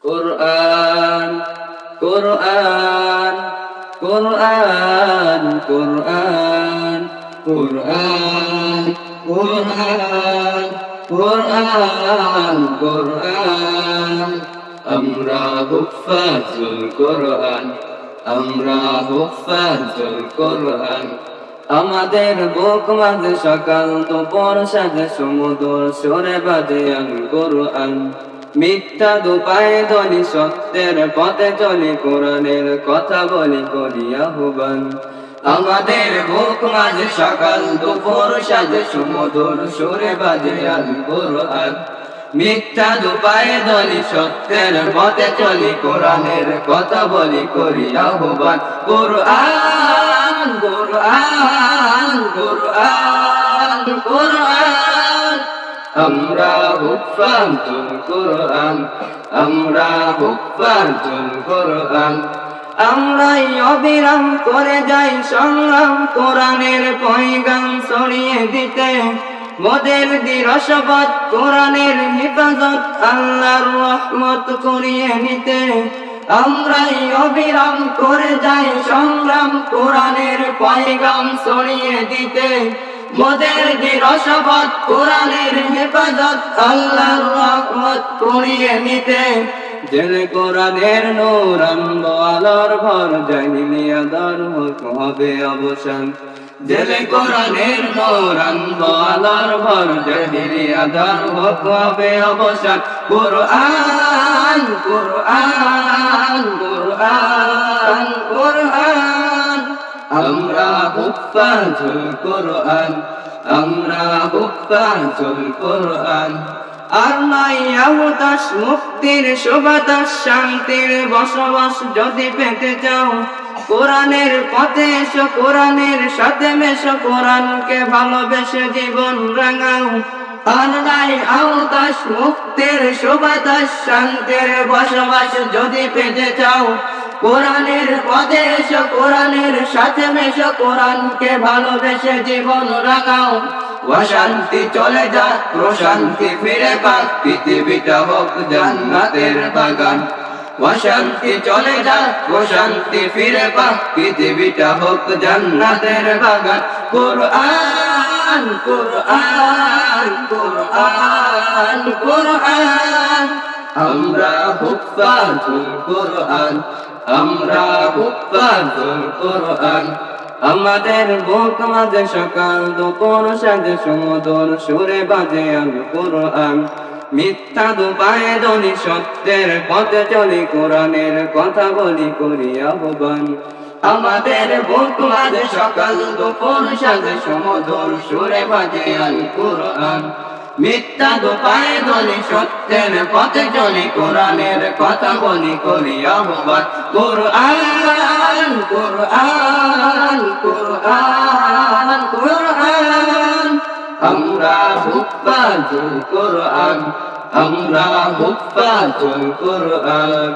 কোরআন কোরআন কোরআন কোরআন কোরআন কোরআন কোরআন কোরআন আমরা হুফাজুল কোরআন, আমরা হুফাজুল কোরআন। আমাদের বুক মাঝে সকাল দুপুর সাজে সমুদর সরে বাজে আল কোরআন। মিথ্যা দুপায়ে ধনি সত্যের পথে চলি, কোরআনের কথা বলি করি আহ্বান। আমাদের বুক মাঝে সকাল দুপুর সাজে সমুদর সরে বাজে আল কোরআন। মিথ্যা দুপায়ে ধনি সত্যের পথে চলি, কোরআনের কথা বলি করি আহ্বান। কোরআন কোরআন কোরআন কোরআন আমরা হুফাজুল কোরআন, আমরা হুফাজুল কোরআন। আমরাই অবিরাম করে যাই সংগ্রাম, কোরআনের পয়গাম ছড়িয়ে দিতে। মোদের দিরশবত কোরআনের হিফাজত, আল্লাহর রহমত করিয়ে নিতে। আমরাই অবিরাম করে যাই সংগ্রাম, কোরআনের পয়গাম ছড়িয়ে দিতে। মোদের দিরশবত কোরআনের হিফাজত, আল্লাহর রহমত করিয়ে নিতে। জেনে কোরআনের নূর আনবো আলোর ভর, জাহিলিয়া ধর্ম হবে অবসান। জেলে কোরআনের নূর আনবো আলোর ভর, জাহিলিয়া ধর্ম হবে অবসান। কোরআন কোরআন কোরআন কোরআন আমরা হুফাজুল কোরআন, আমরা হুফাজুল কোরআন। আর নাই আহুতাস মুক্তির সুবাতাস, শান্তির বসবাস যদি পেতে চাও, কোরআনের পথে এসো, কোরআনের সাথে মেশো, কোরআনকে ভালোবেসে জীবন রাঙাও। আর নাই আহুতাস মুক্তির সুবাতাস, শান্তির বসবাস যদি পেতে চাও, কোরআনের পথে এসো, কোরআনের সাথে মেশো, কোরআনকে ভালোবেসে জীবন রাঙাও। অশান্তি চলে যাক, প্রশান্তি ফিরে পাক, পৃথিবীটা হোক জান্নাতের বাগান। অশান্তি চলে যাক, প্রশান্তি ফিরে পাক, পৃথিবীটা হোক জান্নাতের বাগান। কোরআন কোরআন কোরআন কোরআন আমরা হুফাজুল কোরআন, আমরা হুফাজুল কোরআন। আমাদের বুক মাঝে সকাল দুপুর সাজে সমুদর সুরে বাজে আল কোরআন। মিথ্যা দুপায়ে ধনি সত্যের পথে চলি, কোরআনের কথা বলি করি আহ্বান। আমাদের বুক মাঝে সকাল দুপুর সাজে সমুদর সুরে বাজে আল কোরআন। মিথ্যা দুপায়ে ধনি সত্যের পথে চলি, কোরআনের কথা বলি করি আহ্বান। কোরআন কোরআন কোরআন কোরআন আমরা হুফাজুল কোরআন, আমরা হুফাজুল কোরআন।